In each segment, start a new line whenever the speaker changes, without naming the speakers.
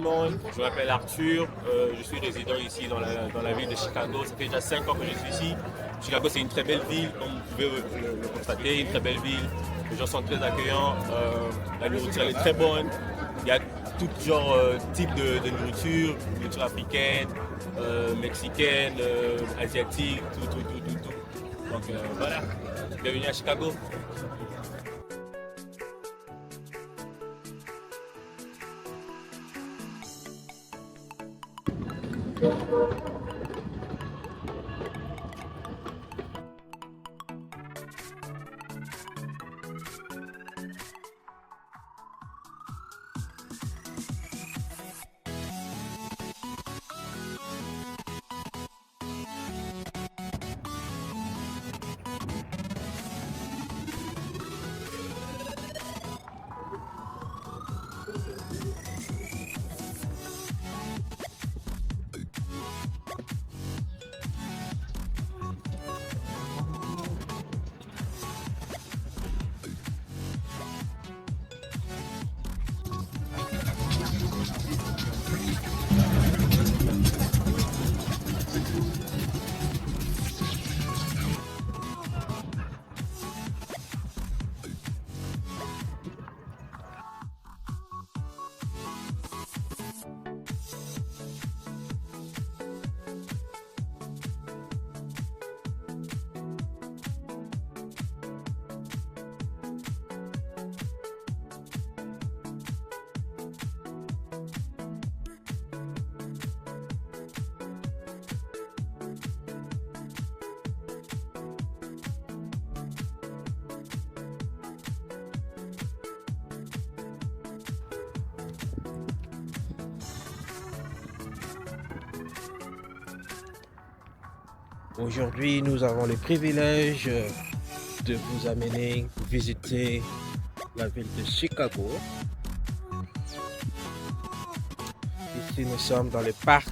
monde, je m'appelle Arthur, je suis résident ici dans la ville de Chicago. Ça fait déjà 5 ans que je suis ici. Chicago, c'est une très belle ville, comme vous pouvez le constater, une très belle ville. Les gens sont très accueillants, la nourriture elle est très bonne. Il y a tout genre type de nourriture africaine, mexicaine, asiatique, tout. Donc voilà, bienvenue à Chicago.
Aujourd'hui, nous avons le privilège de vous amener visiter la ville de Chicago. Ici, nous sommes dans le parc.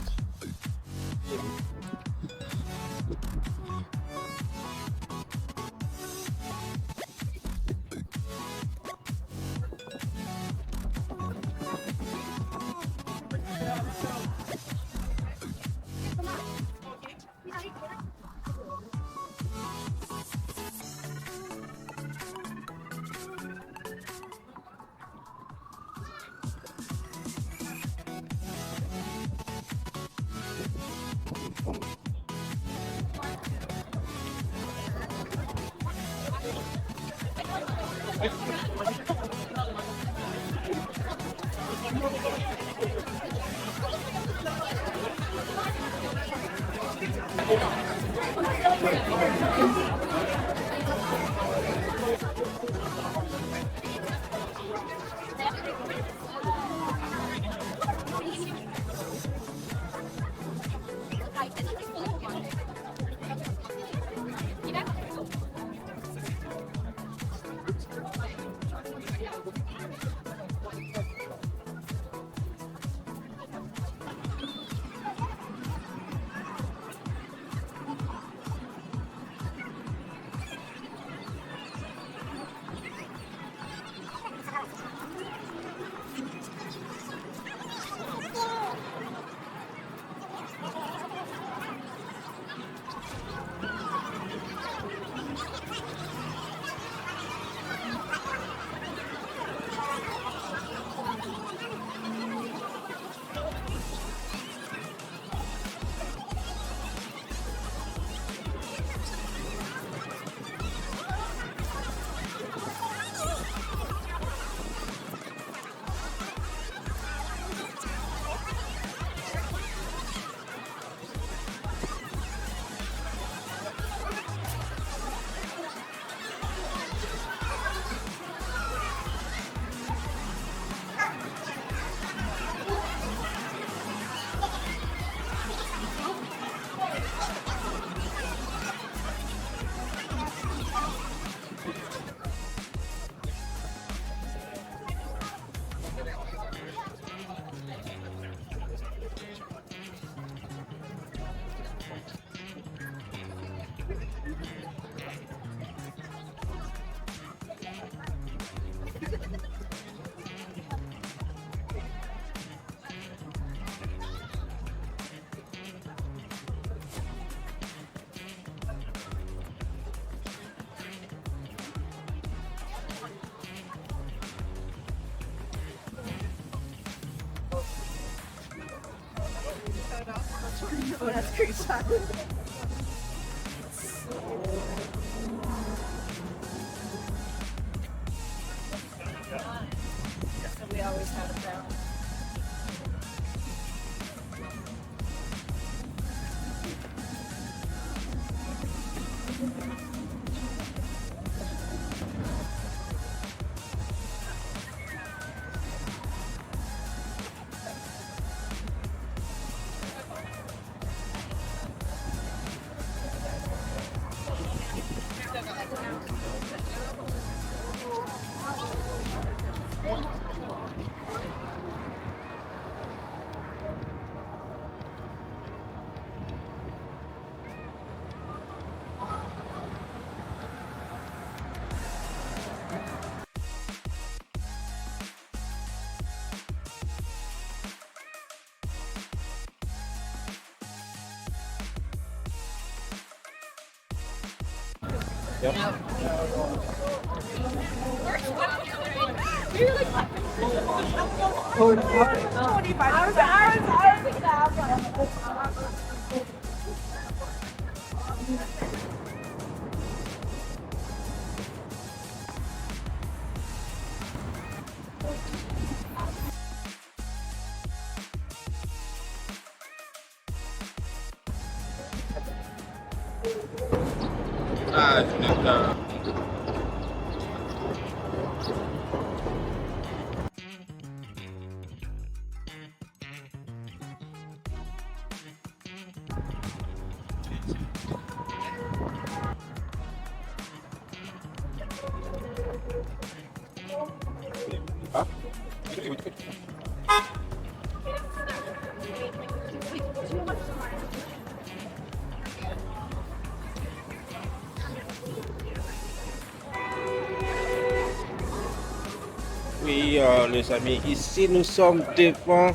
Oh, that's great shot. So we always have a balance.
Yep. Ah, je n'ai pas. Ah. Oui, les amis, ici nous sommes devant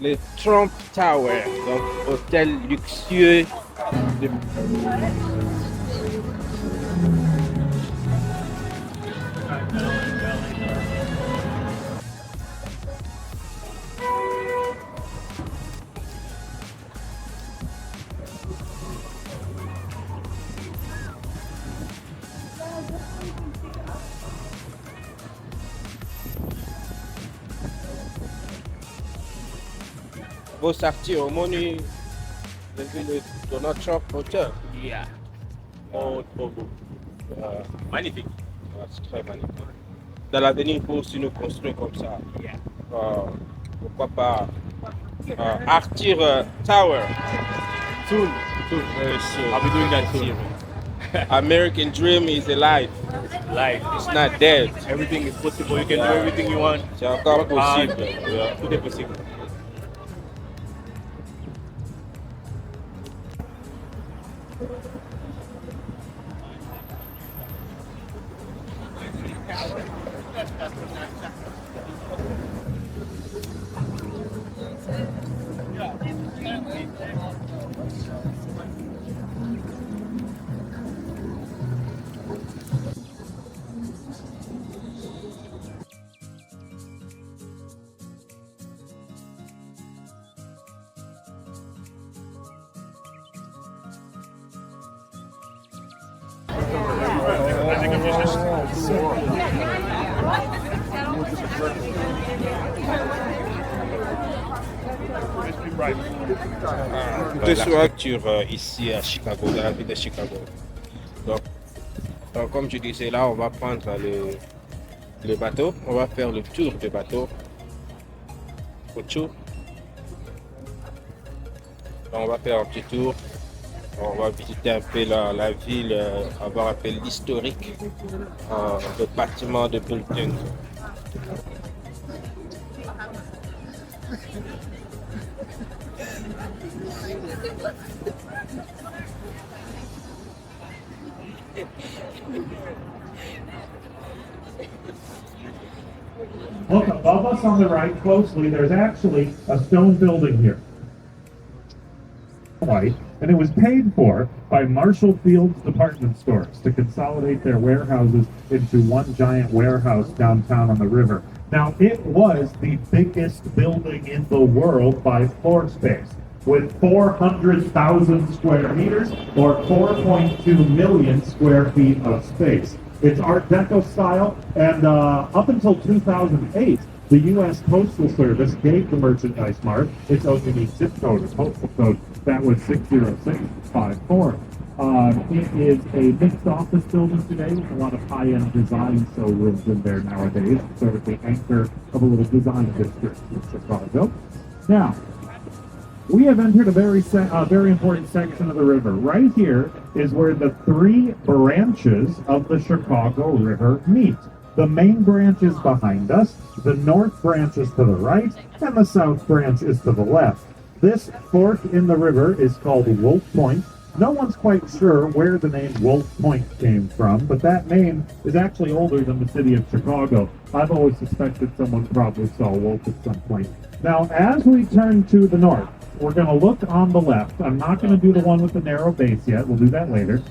le Trump Tower, donc hôtel luxueux de... Vous sortir au menu de Donald Trump Hotel.
Yeah. Oh, trop beau. Magnifique.
C'est très magnifique. Dans l'avenir, il faut aussi nous construire comme ça.
Yeah.
Pourquoi pas Arthur Tower.
Soon. I'll be doing that soon.
American dream is alive.
Life.
It's not dead.
Everything is possible. You can do everything you want.
C'est encore
Work hard.
possible.
Yeah, tout est possible.
Je suis sur ici à Chicago, dans la ville de Chicago. Donc, comme je disais, là, on va prendre le bateau. On va faire le tour du bateau. On va faire un petit tour. On va visiter un peu la ville, avoir un peu l'historique, le bâtiment de building.
Look above us on the right closely, there's actually a stone building here. White, and it was paid for by Marshall Field's department stores to consolidate their warehouses into one giant warehouse downtown on the river. Now, it was the biggest building in the world by floor space. with 400,000 square meters or 4.2 million square feet of space. It's Art Deco style, and up until 2008, the U.S. Postal Service gave the Merchandise Mart its own unique zip code, or postal code, that was 60654. It is a mixed office building today with a lot of high-end design showrooms in there nowadays. So it's the anchor of a little design district in Chicago. Now, we have entered a very important section of the river. Right here is where the three branches of the Chicago River meet. The main branch is behind us, the north branch is to the right, and the south branch is to the left. This fork in the river is called Wolf Point. No one's quite sure where the name Wolf Point came from, but that name is actually older than the city of Chicago. I've always suspected someone probably saw a wolf at some point. Now, as we turn to the north, we're going to look on the left. I'm not going to do the one with the narrow base yet. We'll do that later.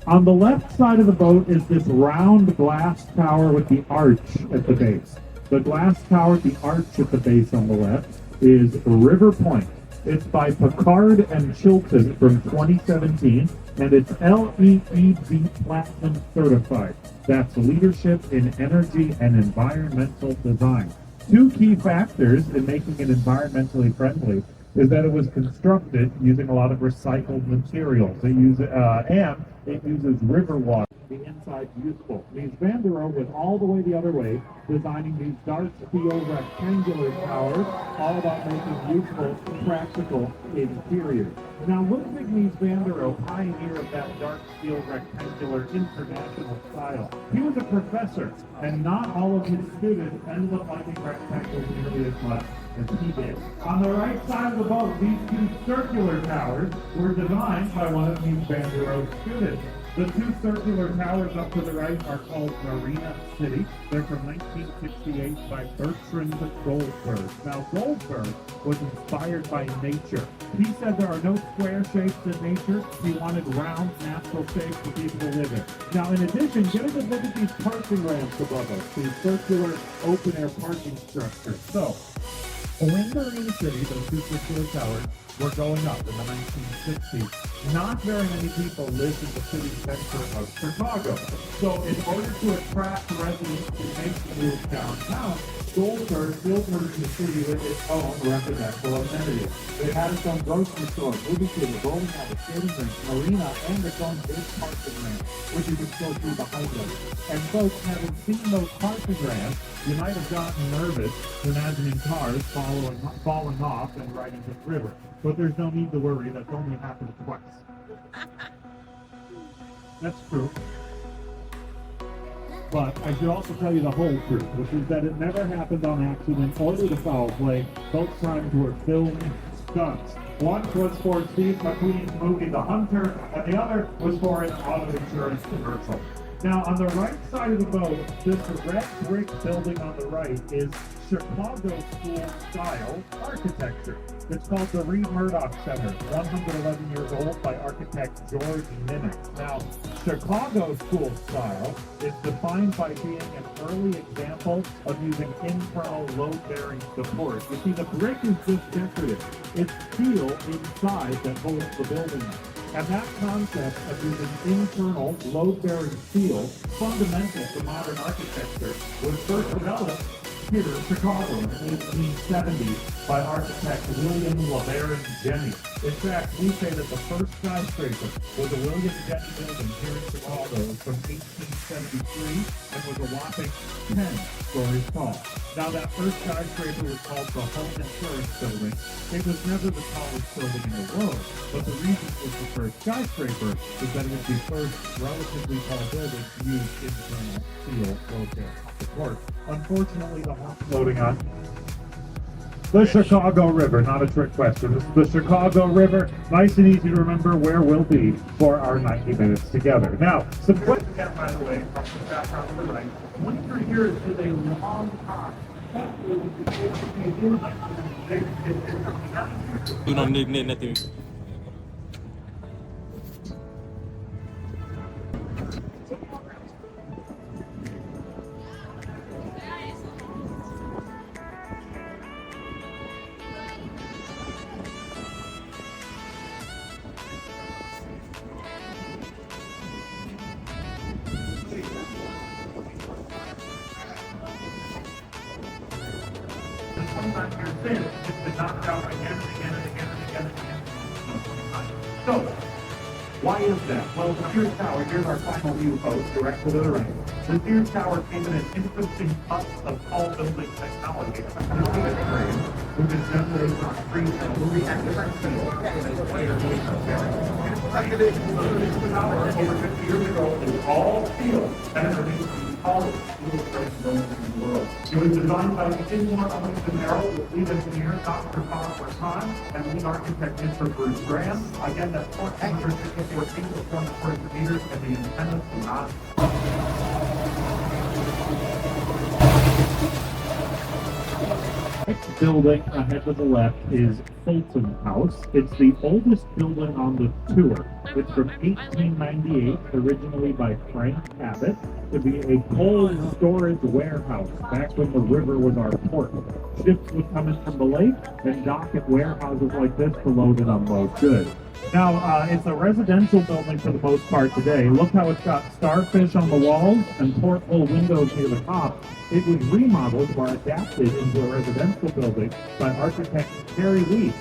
On the left side of the boat is this round glass tower with the arch at the base. The glass tower, the arch at the base on the left, is River Point. It's by Picard and Chilton from 2017, and it's LEED Platinum certified. That's Leadership in Energy and Environmental Design. Two key factors in making it environmentally friendly is that it was constructed using a lot of recycled materials. It uses river water. The inside's useful. Mies van der Rohe went all the way the other way, designing these dark steel rectangular towers, all about making useful, practical interiors. Now, Ludwig Mies van der Rohe, pioneer of that dark steel rectangular international style, he was a professor, and not all of his students ended up liking rectangles nearly as much as he did. On the right side of the boat, these two circular towers were designed by one of Mies van der Rohe's students. The two circular towers up to the right are called Marina City. They're from 1968 by Bertrand Goldberg. Now, Goldberg was inspired by nature. He said there are no square shapes in nature. He wanted round, natural shapes for people to live in. Now, in addition, get a good look at these parking ramps above us, these circular open-air parking structures. So, when Marina City, those two circular towers, were going up in the 1960s, not very many people lived in the city center of Chicago. So in order to attract residents to make the move downtown, Goldberg built Marina City with its own residential amenities. It had its own grocery store, movie theater, bowling alley, skating rink, marina, and its own big parking ramp, which you can still see behind us. And folks, having seen those parking ramps, you might have gotten nervous imagining cars falling off and right into the river. But there's no need to worry, that's only happened twice. That's true. But I should also tell you the whole truth, which is that it never happened on accident or due to foul play. Both times were filmed stunts. One was for Steve McQueen's movie The Hunter, and the other was for an auto insurance commercial. Now, on the right side of the boat, this red brick building on the right is Chicago school-style architecture. It's called the Reed Murdoch Center, 111 years old, by architect George Minnick. Now, Chicago school style is defined by being an early example of using internal load-bearing support. You see, the brick is just decorative. It's steel inside that holds the building up. And that concept of using internal load-bearing steel, fundamental to modern architecture, was first developed here in Chicago in the 1870s by architect William LeBaron Jenney. In fact, we say that the first skyscraper was a William Jenney building here in Chicago from 1873 and was a whopping 10 stories tall. Now, that first skyscraper was called the Home Insurance Building. It was never the tallest building in the world, but the reason it was the first skyscraper is that it was the first relatively tall building to use internal steel load-bearing support. Unfortunately, the home's floating on the Chicago River, not a trick question. This is the Chicago River, nice and easy to remember where we'll be for our 90 minutes together. Now, some questions, by the way, from the background to the right. Winter here is a long time. on your sins, it's been knocked down again and again and again and again and again. So, why is that? Well, the Sears Tower, here's our final view post, direct to the right. The Sears Tower came in an interesting cusp of tall building technology. The biggest frame, which is generated on free movie and different fields, and is later being compared. The tower, over 50 years ago, is all steel, and it remains the tallest steel frame building in the world. It was designed by Immersion with lead engineer Dr. Carl Khan and lead architect Mr. Bruce Graham. Again, that's 1,464 feet of 24 meters, and the antennas do not. Next building ahead to the left is Fulton House. It's the oldest building on the tour. It's from 1898, originally by Frank Cabot, to be a cold storage warehouse back when the river was our port. Ships would come in from the lake and dock at warehouses like this to load and unload goods. Now, it's a residential building for the most part today. Look how it's got starfish on the walls and porthole windows near the top. It was remodeled or adapted into a residential building by architect Terry Lee.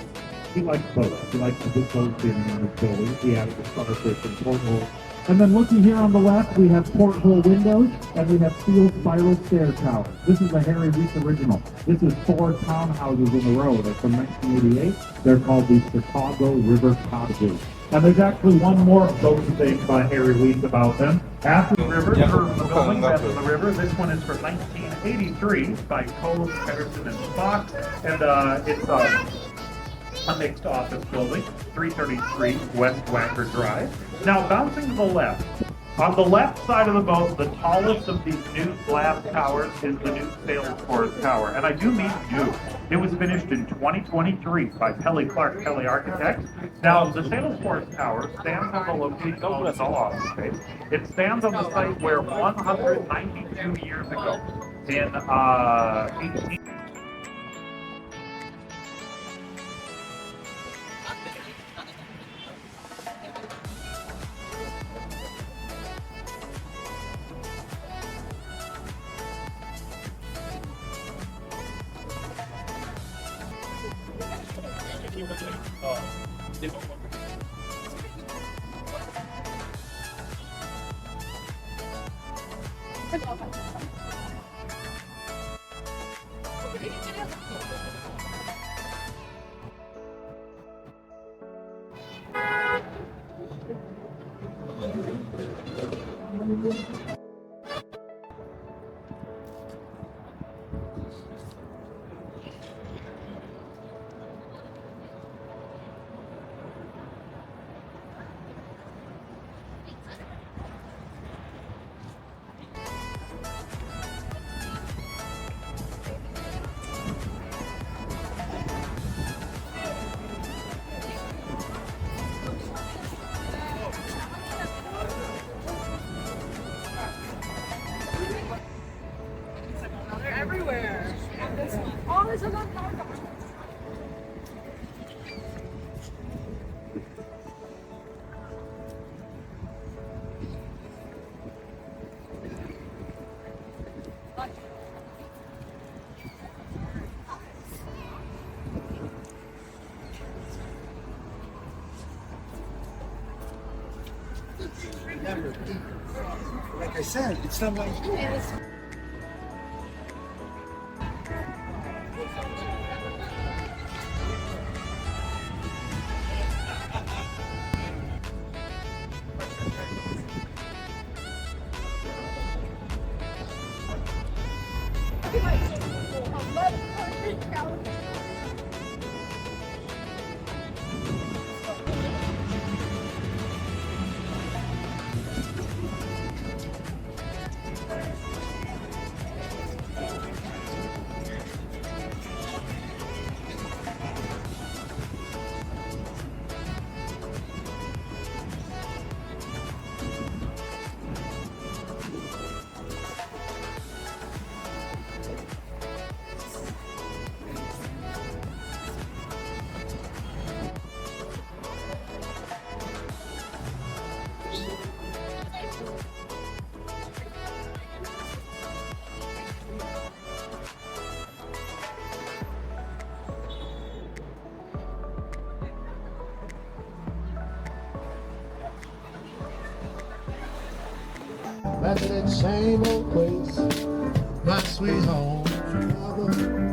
He likes boats. He likes to put boats in his building. He added the starfish and portholes. And then looking here on the left, we have porthole windows, and we have steel spiral stair towers. This is a Harry Reese original. This is 4 townhouses in a row. They're from 1988. They're called the Chicago River Cottages. And there's actually one more boat thing by Harry Reese about them. After the river, the building after the river, this one is from 1983 by Cole, Pedersen, and Fox. And it's a mixed office building, 333 West Wacker Drive. Now, bouncing to the left. On the left side of the boat, the tallest of these new glass towers is the new Salesforce Tower. And I do mean new. It was finished in 2023 by Pelly Clark Pelly Architects. Now, the Salesforce Tower stands on the location of the office space. It stands on the site where 192 years ago, in 18...
Everywhere. Oh, there's a lot more.
Remember, like I said, it's not like
back to that same old place, my sweet home, Chicago.